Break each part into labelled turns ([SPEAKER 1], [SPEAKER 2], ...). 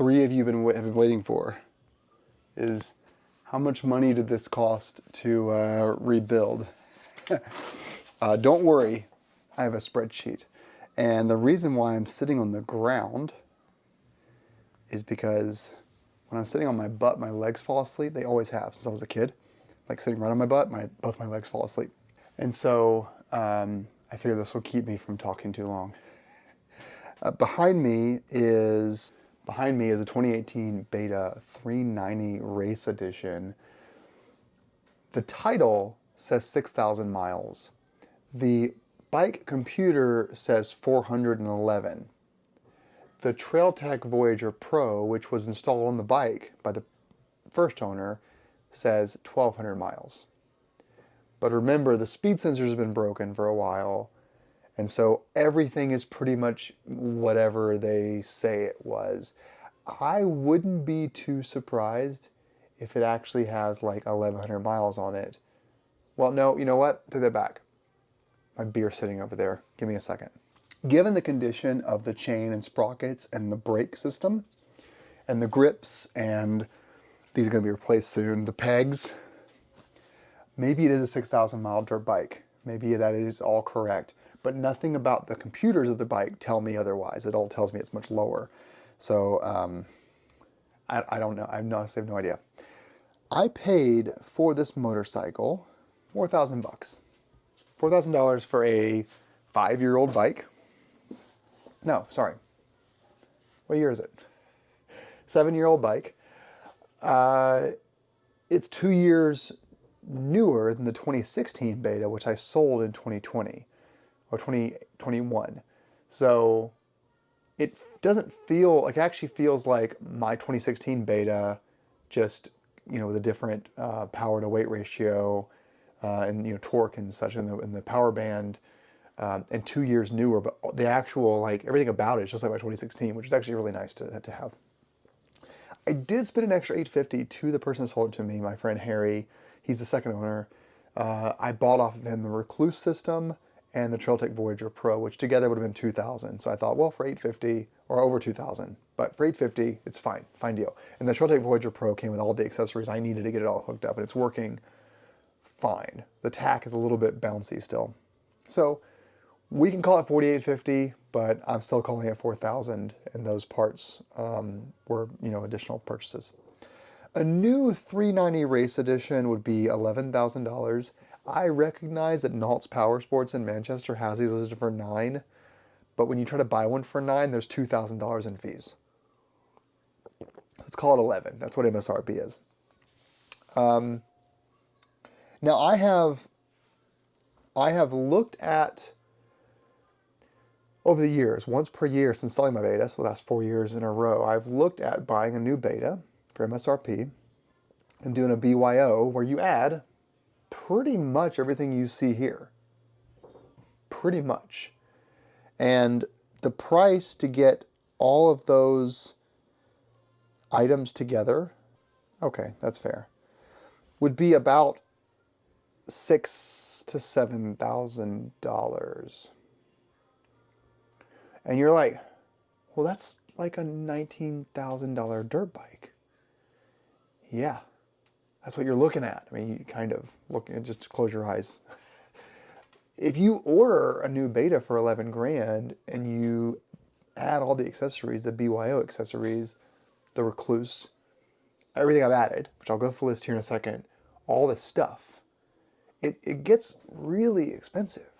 [SPEAKER 1] three of you have been waiting for is how much money did this cost to rebuild? Don't worry, I have a spreadsheet. And the reason why I'm sitting on the ground is because when I'm sitting on my butt, my legs fall asleep. They always have since I was a kid. Like sitting right on my butt, both my legs fall asleep. And so I figure this will keep me from talking too long. Behind me is a 2018 Beta 390 Race Edition. The title says 6,000 miles. The bike computer says 411. The TrailTech Voyager Pro, which was installed on the bike by the first owner, says 1,200 miles. But remember, the speed sensor has been broken for a while, and so everything is pretty much whatever they say it was. I wouldn't be too surprised if it actually has like 1,100 miles on it. Well, no, you know what? Take that back. My beer's sitting over there. Give me a second. Given the condition of the chain and sprockets and the brake system and the grips, and these are going to be replaced soon, the pegs, maybe it is a 6,000 mile dirt bike. Maybe that is all correct. But nothing about the computers of the bike tell me otherwise. It all tells me it's much lower. So I don't know. I honestly have no idea. I paid for this motorcycle $4,000 bucks. $4,000 for a 5-year-old bike. No, sorry. What year is it? 7-year-old bike. It's 2 years newer than the 2016 Beta, which I sold in 2020 or 2021. So it doesn't feel like, it actually feels like my 2016 Beta, just, you know, with a different power to weight ratio and, you know, torque and such in the power band. And 2 years newer, but the actual, like, everything about it is just like my 2016, which is actually really nice to have. I did spend an extra $850 to the person that sold it to me, my friend Harry. He's the second owner. I bought off of him the Recluse system and the TrailTech Voyager Pro, which together would have been $2,000. So I thought, well, for $850 or over $2,000, but for $850, it's fine deal. And the TrailTech Voyager Pro came with all the accessories I needed to get it all hooked up, and it's working fine. The tack is a little bit bouncy still. So we can call it $4,850, but I'm still calling it $4,000, and those parts were, you know, additional purchases. A new 390 Race Edition would be $11,000. I recognize that Nault's Power Sports in Manchester has these listed for $9,000, but when you try to buy one for $9,000, there's $2,000 in fees. Let's call it $11,000. That's what MSRP is. Now I have looked at, over the years, once per year since selling my Beta, so the last 4 years in a row, I've looked at buying a new Beta for MSRP and doing a BYO where you add pretty much everything you see here. Pretty much. And the price to get all of those items together, okay, that's fair, would be about $6,000 to $7,000. And you're like, well, that's like a $19,000 dirt bike. Yeah, that's what you're looking at. I mean, you kind of look at, just close your eyes. If you order a new Beta for 11 grand and you add all the accessories, the BYO accessories, the Recluse, everything I've added, which I'll go through the list here in a second, all this stuff, it gets really expensive.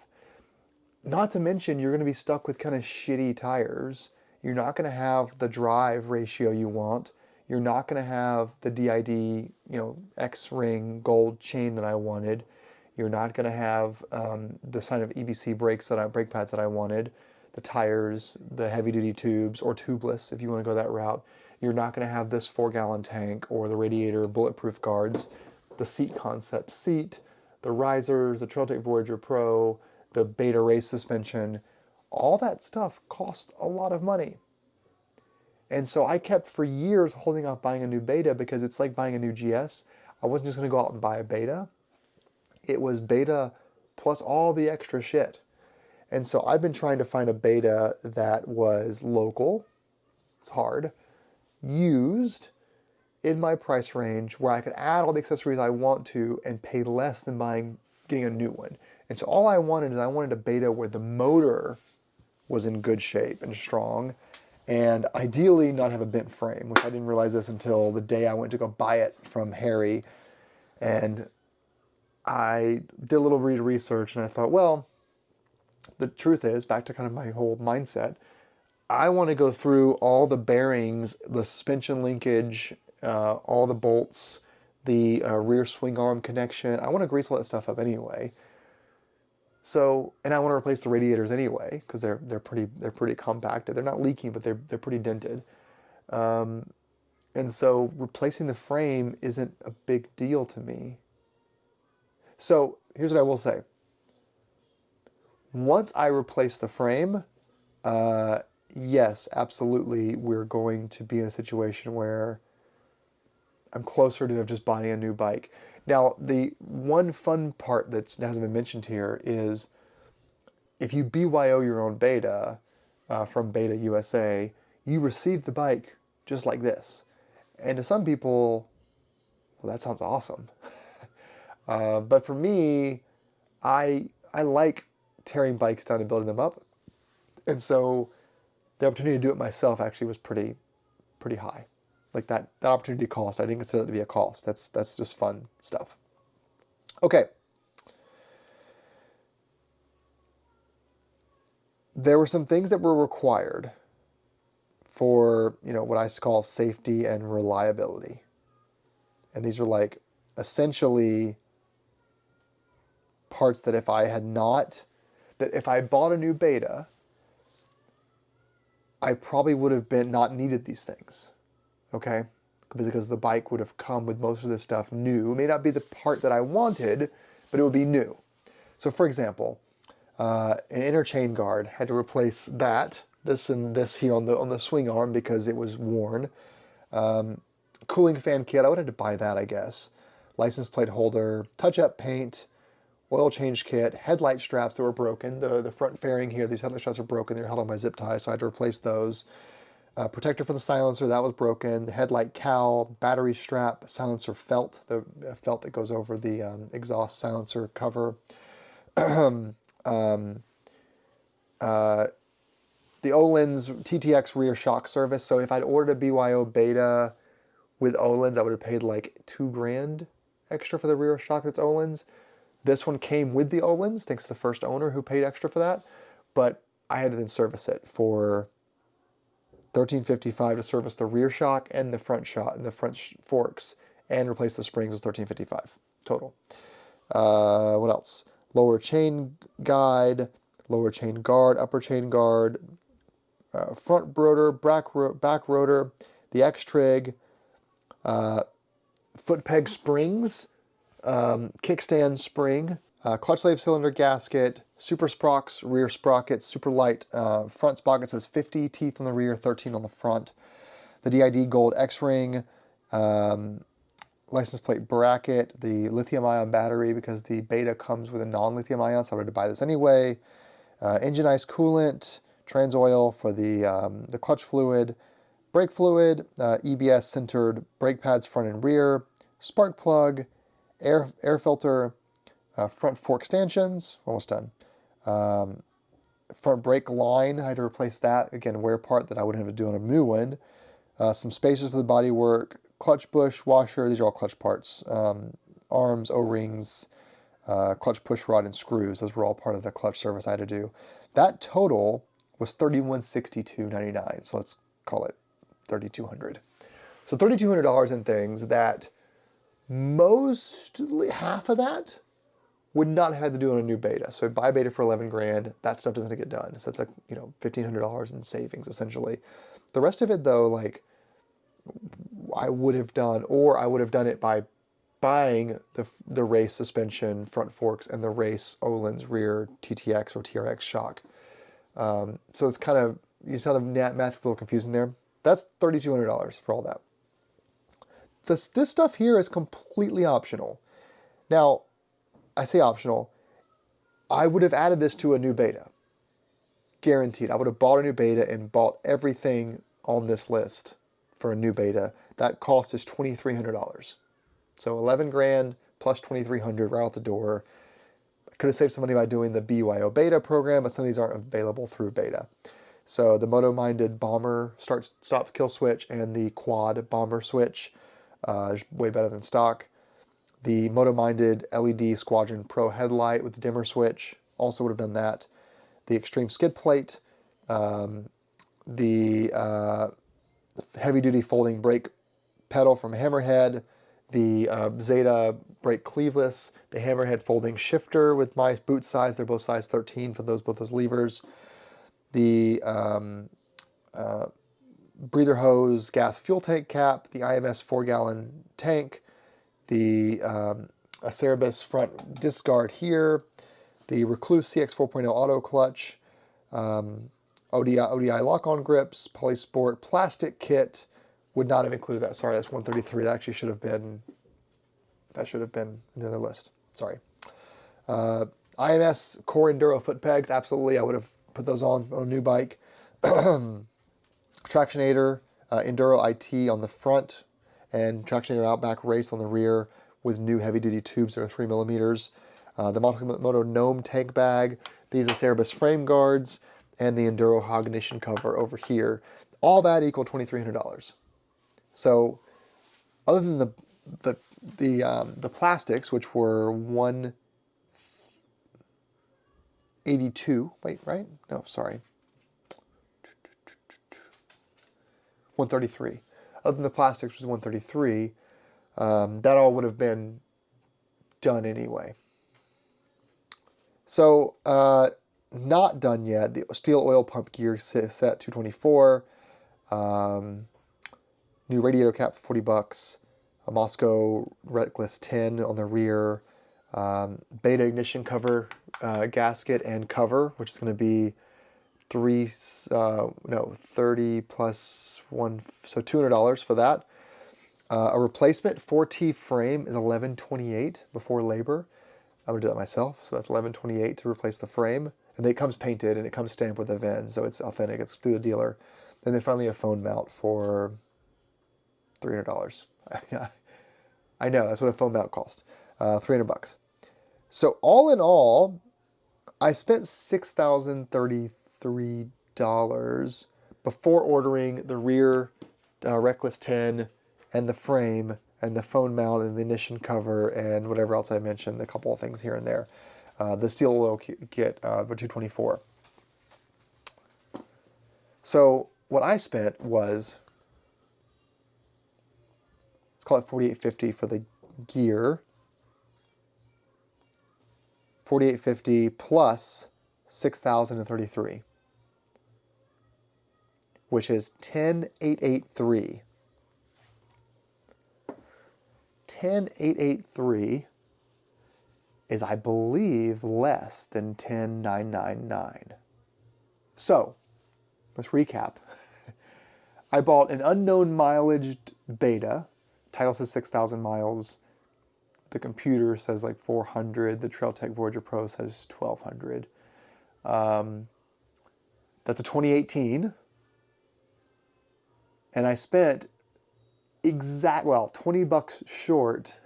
[SPEAKER 1] Not to mention, you're going to be stuck with kind of shitty tires. You're not going to have the drive ratio you want. You're not going to have the DID, you know, X-ring gold chain that I wanted. You're not going to have the sign of EBC brake pads that I wanted. The tires, the heavy-duty tubes, or tubeless if you want to go that route. You're not going to have this 4-gallon tank or the radiator bulletproof guards, the seat concept seat, the risers, the TrailTech Voyager Pro, the Beta race suspension. All that stuff cost a lot of money. And so I kept for years holding off buying a new Beta because it's like buying a new GS. I wasn't just going to go out and buy a Beta. It was Beta plus all the extra shit. And so I've been trying to find a Beta that was local. It's hard. used in my price range where I could add all the accessories I want to and pay less than getting a new one. And so all I wanted is I wanted a Beta where the motor was in good shape and strong, and ideally not have a bent frame, which I didn't realize this until the day I went to go buy it from Harry. And I did a little research, and I thought, well, the truth is, back to kind of my whole mindset, I want to go through all the bearings, the suspension linkage, all the bolts, the rear swing arm connection. I want to grease all that stuff up anyway. So, and I want to replace the radiators anyway because they're pretty compacted. They're not leaking, but they're pretty dented. And so replacing the frame isn't a big deal to me. So here's what I will say. Once I replace the frame, yes, absolutely, we're going to be in a situation where I'm closer to just buying a new bike. Now, the one fun part that hasn't been mentioned here is if you BYO your own Beta from Beta USA, you receive the bike just like this. And to some people, well, that sounds awesome. But for me, I like tearing bikes down and building them up. And so the opportunity to do it myself actually was pretty high. Like that opportunity cost, I didn't consider it to be a cost. That's just fun stuff. Okay. There were some things that were required for, what I call safety and reliability. And these are like essentially parts that if I bought a new Beta, I probably would have not needed these things. Okay? Because the bike would have come with most of this stuff new. It may not be the part that I wanted, but it would be new. So for example, an inner chain guard, had to replace this and this here on the swing arm because it was worn. Cooling fan kit, I would have to buy that, I guess. License plate holder, touch-up paint, oil change kit, headlight straps that were broken. The front fairing here, these headlight straps are broken. They're held on by zip ties, so I had to replace those. Protector for the silencer, that was broken. The headlight cowl, battery strap, silencer felt, the felt that goes over the exhaust silencer cover. The Öhlins TTX rear shock service. So if I'd ordered a BYO Beta with Öhlins, I would have paid like $2,000 extra for the rear shock that's Öhlins. This one came with the Öhlins, thanks to the first owner who paid extra for that. But I had to then service it for $1,355 to service the rear shock and the front shock and the front forks, and replace the springs was $1,355 total. What else? Lower chain guide, lower chain guard, upper chain guard, front rotor, back rotor, the X-Trig, foot peg springs, kickstand spring, clutch slave cylinder gasket, super sprockets, rear sprockets, super light front sprocket, so it's 50 teeth on the rear, 13 on the front. The DID gold X-ring, license plate bracket, the lithium-ion battery because the Beta comes with a non-lithium ion, so I had to buy this anyway. Engine ice coolant, trans oil for the clutch fluid, brake fluid, EBS centered brake pads front and rear, spark plug, air filter, front fork stanchions, almost done. Front brake line, I had to replace that. Again, a wear part that I wouldn't have to do on a new one. Some spacers for the body work, clutch bush washer, these are all clutch parts. Arms, O-rings, clutch push rod, and screws. Those were all part of the clutch service I had to do. That total was $3,162.99, so let's call it $3,200. So $3,200 in things that mostly half of that would not have had to do on a new Beta. So buy a Beta for $11,000, that stuff doesn't get done. So that's like, $1,500 in savings essentially. The rest of it though, like I would have done, or I would have done it by buying the race suspension, front forks, and the race Öhlins rear TTX or TRX shock. So it's kind of, you see how the math is a little confusing there? That's $3,200 for all that. This stuff here is completely optional. Now, I say optional, I would have added this to a new Beta. Guaranteed. I would have bought a new Beta and bought everything on this list for a new Beta. That cost is $2,300. So 11 grand plus 2,300 right out the door. I could have saved some money by doing the BYO Beta program, but some of these aren't available through Beta. So the Moto-minded bomber stop kill switch and the quad bomber switch is way better than stock. The Moto-minded LED Squadron Pro headlight with the dimmer switch also would have done that. The extreme skid plate, the heavy-duty folding brake pedal from Hammerhead, the Zeta brake cleveless, the Hammerhead folding shifter with my boot size. They're both size 13 for both those levers. The breather hose gas fuel tank cap, the IMS 4-gallon tank, the Acerbis front disc guard here, the Recluse CX 4.0 auto clutch, ODI lock-on grips, Polysport plastic kit. Would not have included that. Sorry, that's 133. That actually should have been. That should have been in the other list. Sorry. IMS Core Enduro foot pegs. Absolutely, I would have put those on a new bike. Tractionator Enduro IT on the front, and Tractionator Outback Race on the rear with new heavy-duty tubes that are 3 millimeters. The Moto Gnome tank bag. These are Acerbis frame guards, and the Enduro hog ignition cover over here. All that equal $2,300. So, other than the plastics, which were 182. Wait, right? No, sorry. 133. Other than the plastics, which was 133, that all would have been done anyway. So, not done yet. The steel oil pump gear set 224. New radiator cap for $40. A Moscow Reckless 10 on the rear. Beta ignition cover, gasket and cover, which is going to be 30 plus 1, so $200 for that. A replacement 4T frame is $1,128 before labor. I'm gonna do that myself, so that's $1,128 to replace the frame. And it comes painted and it comes stamped with a VIN, so it's authentic. It's through the dealer. And then finally a phone mount for $300. I know, that's what a phone mount cost. $300. So all in all, I spent $6,033 before ordering the rear Reckless 10 and the frame and the phone mount and the ignition cover and whatever else I mentioned, a couple of things here and there. The steel oil kit for $224. So what I spent was, let's call it $4,850 for the gear. $4,850 plus $6,033, which is $10,883. $10,883 is, I believe, less than $10,999. So, let's recap. I bought an unknown mileage Beta. Title says 6,000 miles. The computer says like 400. The Trailtech Voyager Pro says 1,200. That's a 2018. And I spent $20 short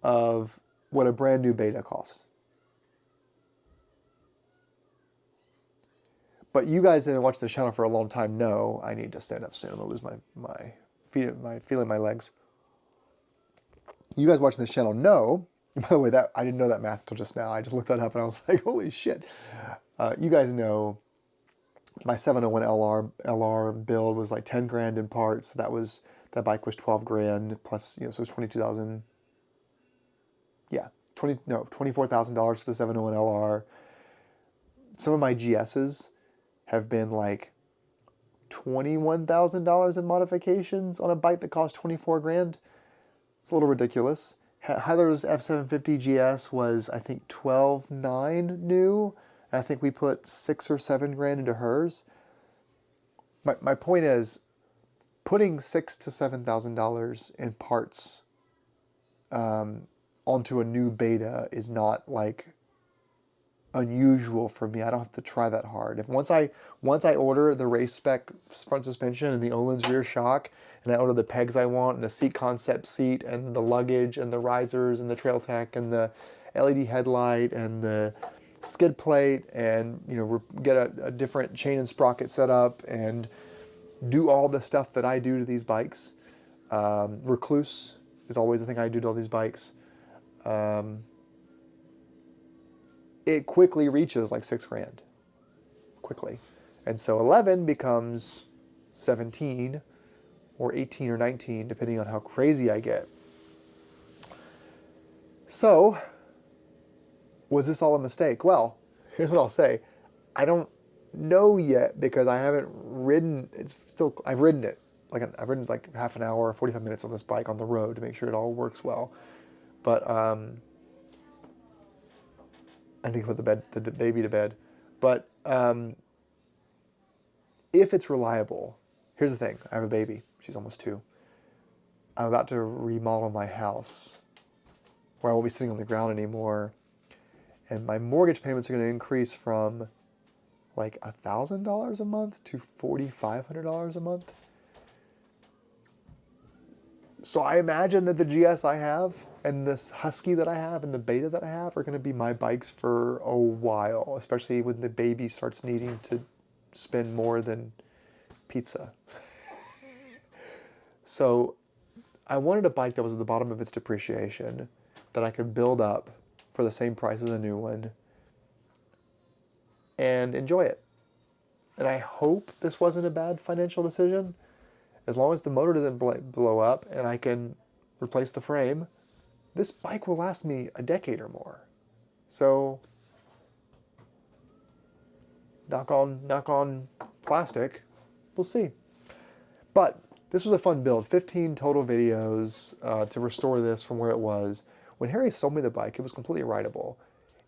[SPEAKER 1] of what a brand new Beta costs. But you guys that have watched the channel for a long time know I need to stand up soon. I'm gonna lose my feeling my legs. You guys watching this channel know, by the way, that I didn't know that math until just now. I just looked that up and I was like, holy shit. You guys know my 701 LR build was like 10 grand in parts. That bike was 12 grand plus, so it was 22,000. Yeah, $24,000 for the 701 LR. Some of my GSs have been like $21,000 in modifications on a bike that cost 24 grand. It's a little ridiculous. Heather's F750 GS was, I think, 12.9 new. And I think we put 6 or 7 grand into hers. My point is, putting $6,000 to $7,000 in parts onto a new Beta is not like unusual for me. I don't have to try that hard. If once I order the race spec front suspension and the Öhlins rear shock, and I order the pegs I want, and the seat concept seat, and the luggage, and the risers, and the trail tech, and the LED headlight, and the skid plate, and get a different chain and sprocket set up, and do all the stuff that I do to these bikes. Recluse is always the thing I do to all these bikes. It quickly reaches like $6,000, quickly. And so 11 becomes 17 or 18 or 19, depending on how crazy I get. So, was this all a mistake? Well, here's what I'll say. I don't know yet because I haven't ridden, I've ridden it. I've ridden like half an hour, 45 minutes on this bike on the road to make sure it all works well. But, I think put the baby to bed. But if it's reliable, here's the thing. I have a baby. She's almost 2. I'm about to remodel my house where I won't be sitting on the ground anymore. And my mortgage payments are going to increase from like $1,000 a month to $4,500 a month. So I imagine that the GS I have and this Husky that I have and the Beta that I have are going to be my bikes for a while, especially when the baby starts needing to spend more than pizza. So I wanted a bike that was at the bottom of its depreciation that I could build up for the same price as a new one and enjoy it. And I hope this wasn't a bad financial decision. As long as the motor doesn't blow up and I can replace the frame, this bike will last me a decade or more. So, knock on plastic, we'll see. But this was a fun build. 15 total videos to restore this from where it was. When Harry sold me the bike, it was completely rideable.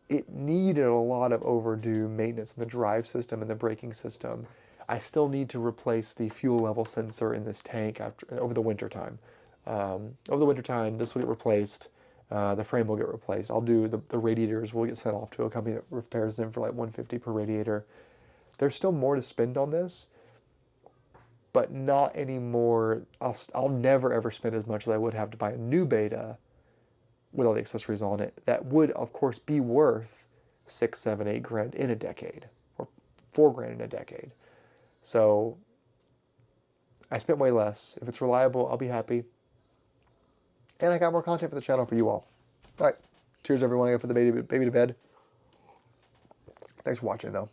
[SPEAKER 1] It needed a lot of overdue maintenance in the drive system and the braking system. I still need to replace the fuel level sensor in this tank over the winter time. Over the winter time, this will get replaced. The frame will get replaced. I'll do the radiators will get sent off to a company that repairs them for like $150 per radiator. There's still more to spend on this, but not anymore. I'll never ever spend as much as I would have to buy a new Beta with all the accessories on it. That would, of course, be worth $6, $7, $8 in a decade, or $4 in a decade. So I spent way less. If it's reliable, I'll be happy. And I got more content for the channel for you all. All right. Cheers, everyone. I gotta put the baby to bed. Thanks for watching, though.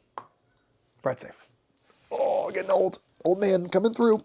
[SPEAKER 1] Ride safe. Oh, getting old. Old man coming through.